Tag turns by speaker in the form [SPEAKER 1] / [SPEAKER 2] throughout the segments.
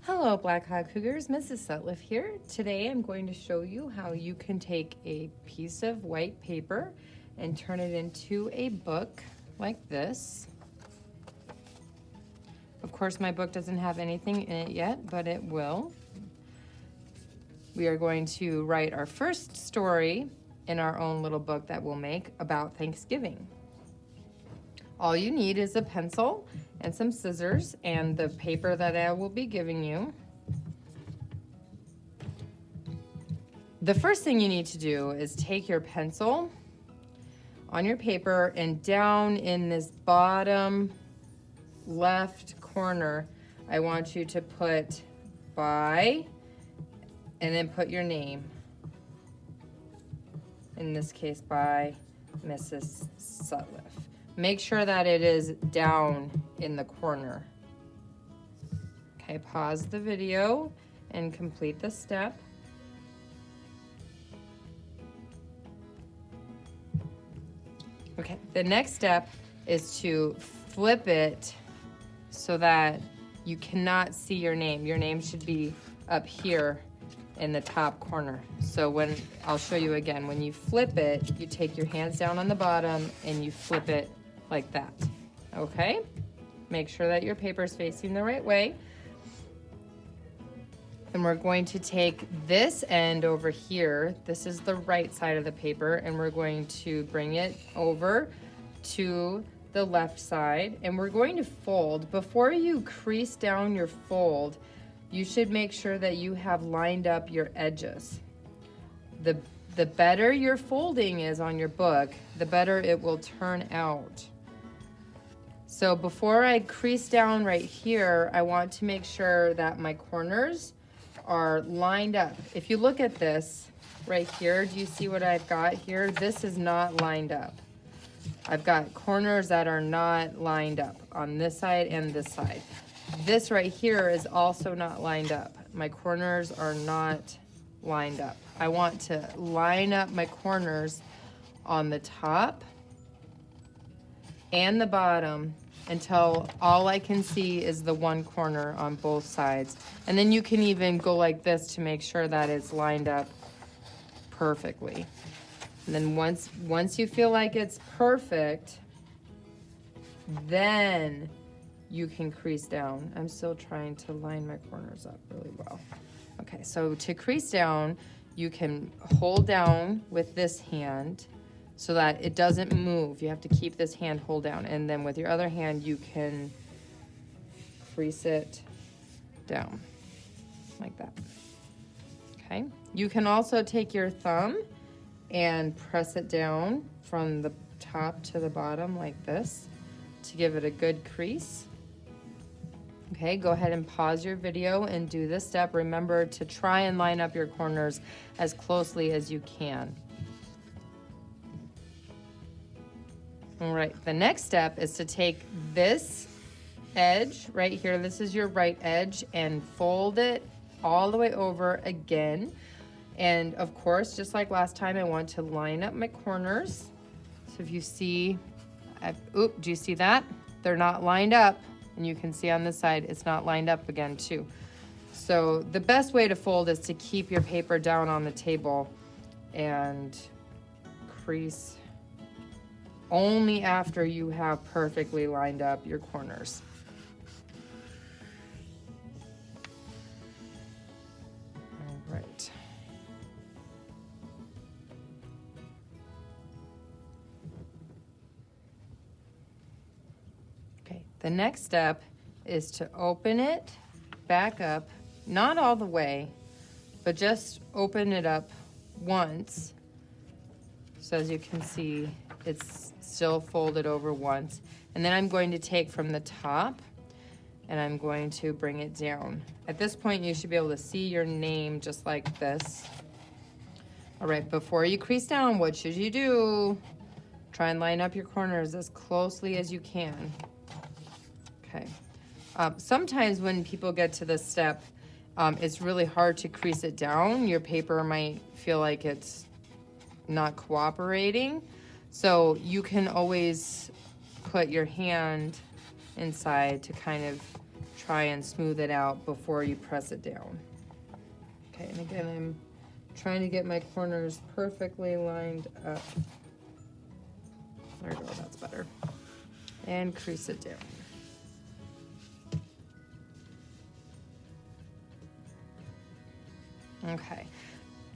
[SPEAKER 1] Hello Black Hawk Cougars, Mrs. Sutliff here. Today I'm going to show you how you can take a piece of white paper and turn it into a book like this. Of course my book doesn't have anything in it yet, but it will. We are going to write our first story in our own little book that we'll make about Thanksgiving. All you need is a pencil and some scissors and the paper that I will be giving you. The first thing you need to do is take your pencil on your paper and down in this bottom left corner, I want you to put by and then put your name. In this case, by Mrs. Sutliff. Make sure that it is down in the corner. Okay, pause the video and complete the step. Okay, the next step is to flip it so that you cannot see your name. Your name should be up here in the top corner. So I'll show you again, when you flip it, you take your hands down on the bottom and you flip it like that, okay? Make sure that your paper is facing the right way. And we're going to take this end over here, this is the right side of the paper, and we're going to bring it over to the left side, and we're going to fold. Before you crease down your fold, you should make sure that you have lined up your edges. The better your folding is on your book, the better it will turn out. So before I crease down right here, I want to make sure that my corners are lined up. If you look at this right here, do you see what I've got here? This is not lined up. I've got corners that are not lined up on this side and this side. This right here is also not lined up. My corners are not lined up. I want to line up my corners on the top and the bottom until all I can see is the one corner on both sides. And then you can even go like this to make sure that it's lined up perfectly. And then once you feel like it's perfect, then you can crease down. I'm still trying to line my corners up really well. Okay, so to crease down, you can hold down with this hand so that it doesn't move. You have to keep this hand hold down, and then with your other hand you can crease it down like that. Okay, you can also take your thumb and press it down from the top to the bottom like this to give it a good crease. Okay, go ahead and pause your video and do this step. Remember to try and line up your corners as closely as you can. All right, the next step is to take this edge right here, this is your right edge, and fold it all the way over again. And of course, just like last time, I want to line up my corners. So if you see, do you see that? They're not lined up. And you can see on this side, it's not lined up again too. So the best way to fold is to keep your paper down on the table and crease only after you have perfectly lined up your corners. All right. Okay, the next step is to open it back up, not all the way, but just open it up once. So as you can see, it's still folded over once. And then I'm going to take from the top and I'm going to bring it down. At this point, you should be able to see your name just like this. All right, before you crease down, what should you do? Try and line up your corners as closely as you can. Okay. Sometimes when people get to this step, it's really hard to crease it down. Your paper might feel like it's not cooperating. So you can always put your hand inside to kind of try and smooth it out before you press it down. Okay, and again, I'm trying to get my corners perfectly lined up. There we go, that's better. And crease it down. Okay,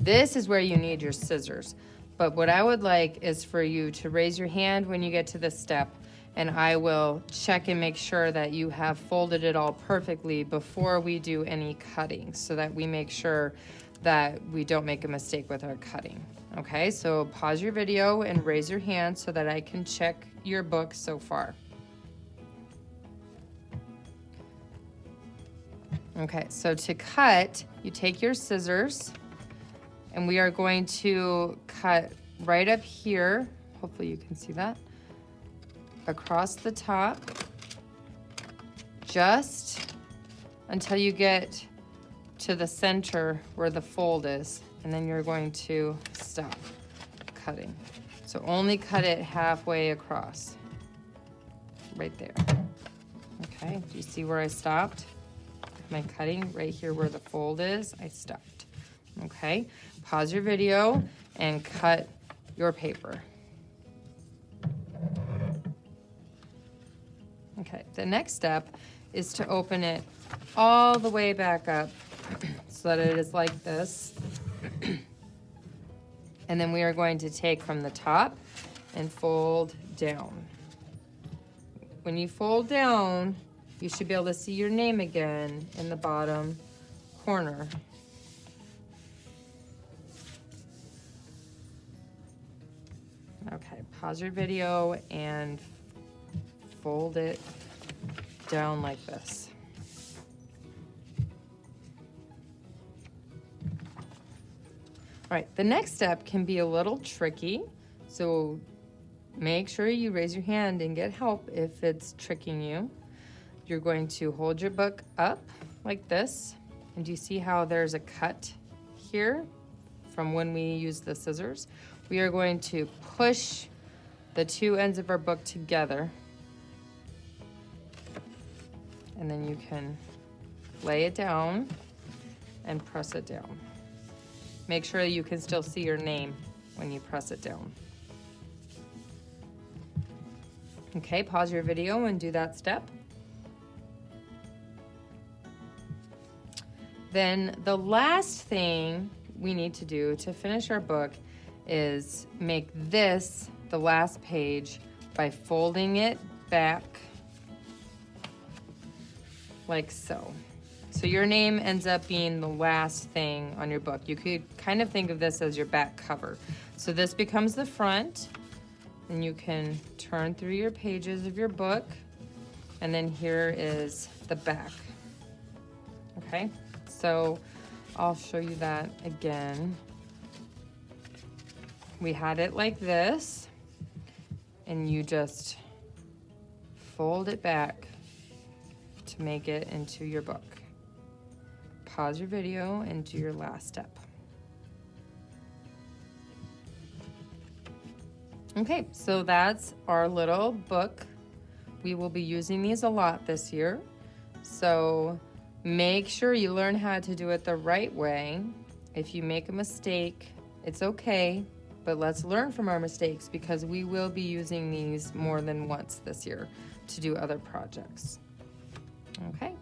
[SPEAKER 1] this is where you need your scissors. But what I would like is for you to raise your hand when you get to this step, and I will check and make sure that you have folded it all perfectly before we do any cutting, so that we make sure that we don't make a mistake with our cutting. Okay, so pause your video and raise your hand so that I can check your book so far. Okay, so to cut, you take your scissors and we are going to cut right up here. Hopefully you can see that. Across the top, just until you get to the center where the fold is, and then you're going to stop cutting. So only cut it halfway across, right there. Okay, do you see where I stopped? My cutting right here where the fold is, I stopped. Okay, pause your video and cut your paper. Okay, the next step is to open it all the way back up so that it is like this. And then we are going to take from the top and fold down. When you fold down, you should be able to see your name again in the bottom corner. Okay, pause your video and fold it down like this. All right, the next step can be a little tricky, so make sure you raise your hand and get help if it's tricking you. You're going to hold your book up like this, and do you see how there's a cut here from when we use the scissors? We are going to push the two ends of our book together, and then you can lay it down and press it down. Make sure you can still see your name when you press it down. Okay, pause your video and do that step. Then the last thing we need to do to finish our book is make this the last page by folding it back like so. So your name ends up being the last thing on your book. You could kind of think of this as your back cover. So this becomes the front, and you can turn through your pages of your book, and then here is the back. Okay, so I'll show you that again. We had it like this, and you just fold it back to make it into your book. Pause your video and do your last step. Okay, so that's our little book. We will be using these a lot this year. So make sure you learn how to do it the right way. If you make a mistake, it's okay, but let's learn from our mistakes because we will be using these more than once this year to do other projects. Okay.